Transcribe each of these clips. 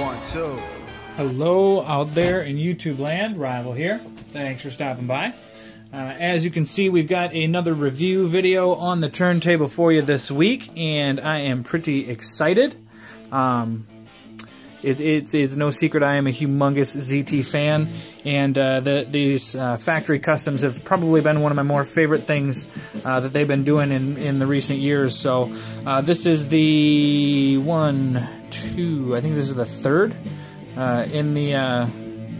1, 2. Hello out there in YouTube land, Rival here. Thanks for stopping by. As you can see, we've got another review video on the turntable for you this week, and I am pretty excited. It's no secret I am a humongous ZT fan, and these factory customs have probably been one of my more favorite things that they've been doing in the recent years. So this is the I think this is the third in the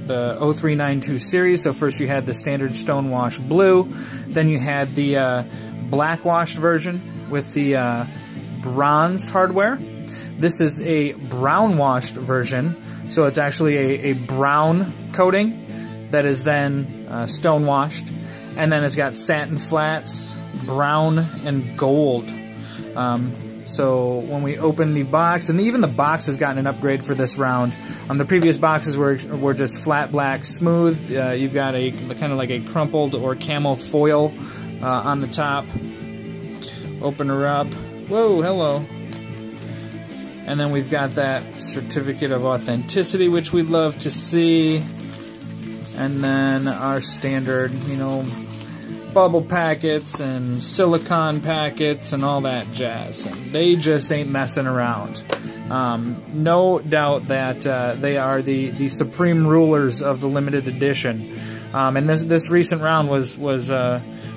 0392 series. So first you had the standard Stonewashed blue, then you had the blackwashed version with the bronzed hardware. This is a brown washed version, so it's actually a brown coating that is then stone washed, and then it's got satin flats, brown and gold. So when we open the box, and even the box has gotten an upgrade for this round. The previous boxes were just flat black smooth. You've got a kind of like a crumpled or camo foil on the top. Open her up. Whoa, hello. And then we've got that certificate of authenticity, which we'd love to see. And then our standard, bubble packets and silicone packets and all that jazz. And they just ain't messing around. No doubt that they are the supreme rulers of the limited edition. And this recent round was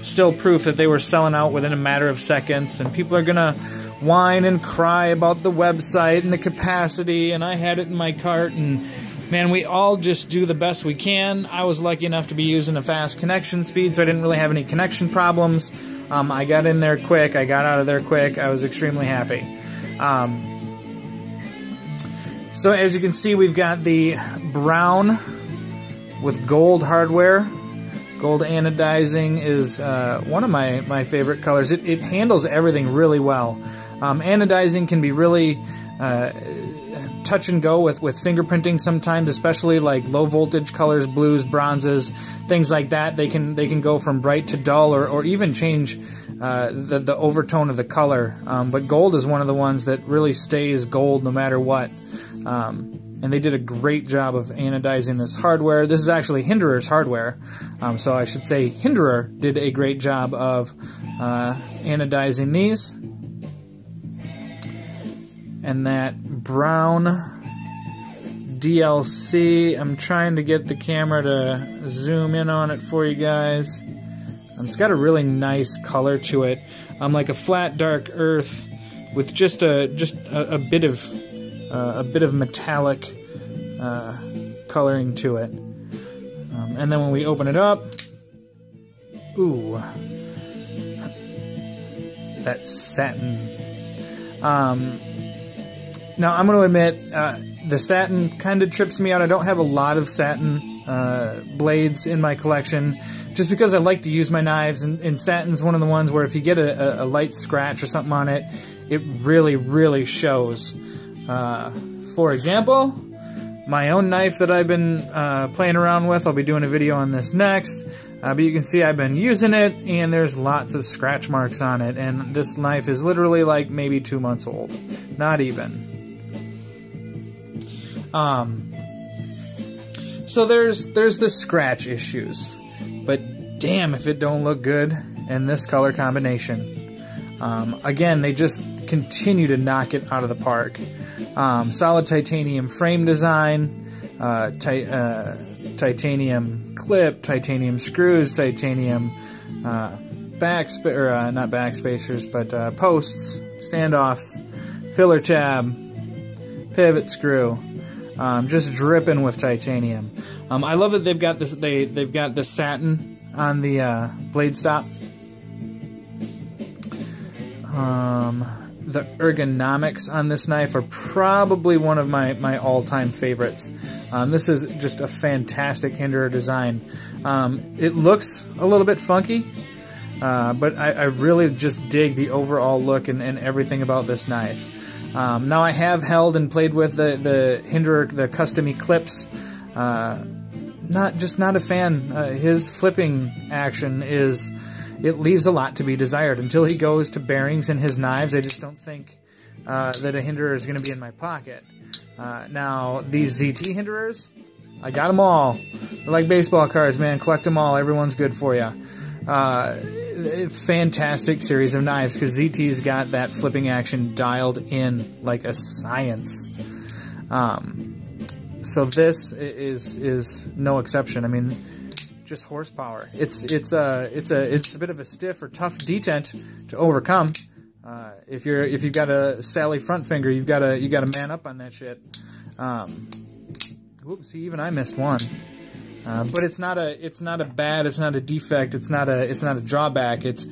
still proof that they were selling out within a matter of seconds, and people are gonna whine and cry about the website and the capacity, and I had it in my cart, and man, we all just do the best we can. I was lucky enough to be using a fast connection speed, so I didn't really have any connection problems. I got in there quick, I got out of there quick, I was extremely happy. So as you can see, we've got the brown with gold hardware. Gold anodizing is one of my favorite colors. It handles everything really well. Anodizing can be really touch and go with fingerprinting sometimes, especially like low voltage colors, blues, bronzes, things like that. They can go from bright to dull, or even change the overtone of the color. But gold is one of the ones that really stays gold no matter what. And they did a great job of anodizing this hardware. This is actually Hinderer's hardware, so I should say Hinderer did a great job of anodizing these. And that brown DLC, I'm trying to get the camera to zoom in on it for you guys. It's got a really nice color to it, like a flat dark earth with just a bit of metallic coloring to it. And then when we open it up, ooh, that satin. Now I'm going to admit, the satin kind of trips me out. I don't have a lot of satin blades in my collection, just because I like to use my knives, and satin's one of the ones where if you get a light scratch or something on it, it really, really shows. For example, my own knife that I've been playing around with, I'll be doing a video on this next, but you can see I've been using it, and there's lots of scratch marks on it, and this knife is literally like maybe 2 months old. Not even. So there's the scratch issues, but damn if it don't look good in this color combination. Again, they just continue to knock it out of the park. Solid titanium frame design, titanium clip, titanium screws, titanium not backspacers, but posts, standoffs, filler tab, pivot screw, just dripping with titanium. I love that they've got this. They've got the satin on the blade stop. The ergonomics on this knife are probably one of my all-time favorites. This is just a fantastic Hinderer design. It looks a little bit funky, but I really just dig the overall look and everything about this knife. Now I have held and played with the Hinderer, the custom clips. Not a fan. His flipping action it leaves a lot to be desired. Until he goes to bearings in his knives, I just don't think that a Hinderer is going to be in my pocket. Now, these ZT Hinderers, I got them all. They're like baseball cards, man. Collect them all. Everyone's good for you. Fantastic series of knives, because ZT's got that flipping action dialed in like a science. So this is no exception. I mean, just horsepower. It's a bit of a stiff or tough detent to overcome. If you've got a Sally front finger, you gotta man up on that shit. Whoops! See, even I missed one. But it's not a defect. It's not a drawback. It's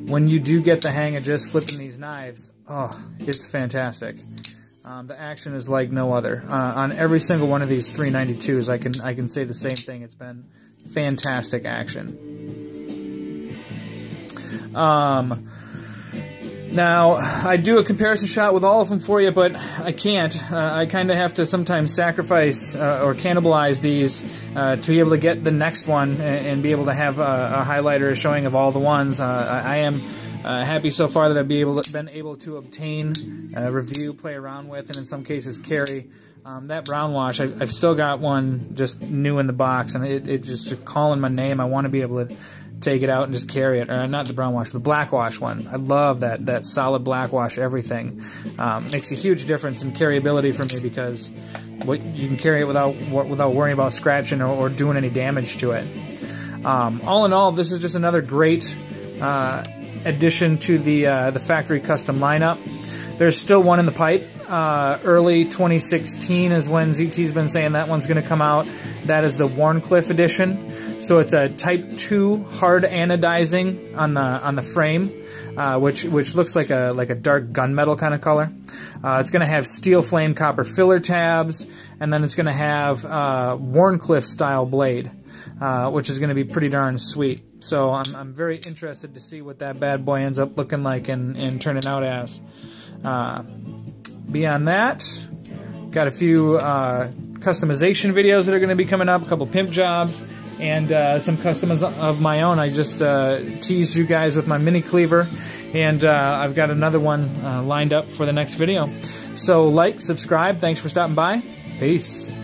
when you do get the hang of just flipping these knives. Oh, it's fantastic. The action is like no other. On every single one of these 392s, I can say the same thing. It's been fantastic action. Now, I do a comparison shot with all of them for you, but I can't. I kind of have to sometimes sacrifice or cannibalize these to be able to get the next one and be able to have a highlighter, a showing of all the ones. I am happy so far that I've been able to obtain, review, play around with, and in some cases carry. That brown wash, I've still got one just new in the box, and it just calling my name. I want to be able to take it out and just carry it. Or not the brown wash, the black wash one. I love that solid black wash everything. Makes a huge difference in carryability for me, because you can carry it without worrying about scratching or doing any damage to it. All in all, this is just another great addition to the factory custom lineup. There's still one in the pipe. Early 2016 is when ZT's been saying that one's going to come out. That is the Wharncliffe edition. So it's a Type 2 hard anodizing on the frame, which looks like a dark gunmetal kind of color. It's going to have steel flame copper filler tabs, and then it's going to have Wharncliffe style blade, which is going to be pretty darn sweet. So I'm very interested to see what that bad boy ends up looking like and turning out as. Beyond that, got a few customization videos that are going to be coming up, a couple pimp jobs, and some customs of my own. I just teased you guys with my mini cleaver, and I've got another one lined up for the next video. So like, subscribe, thanks for stopping by, peace.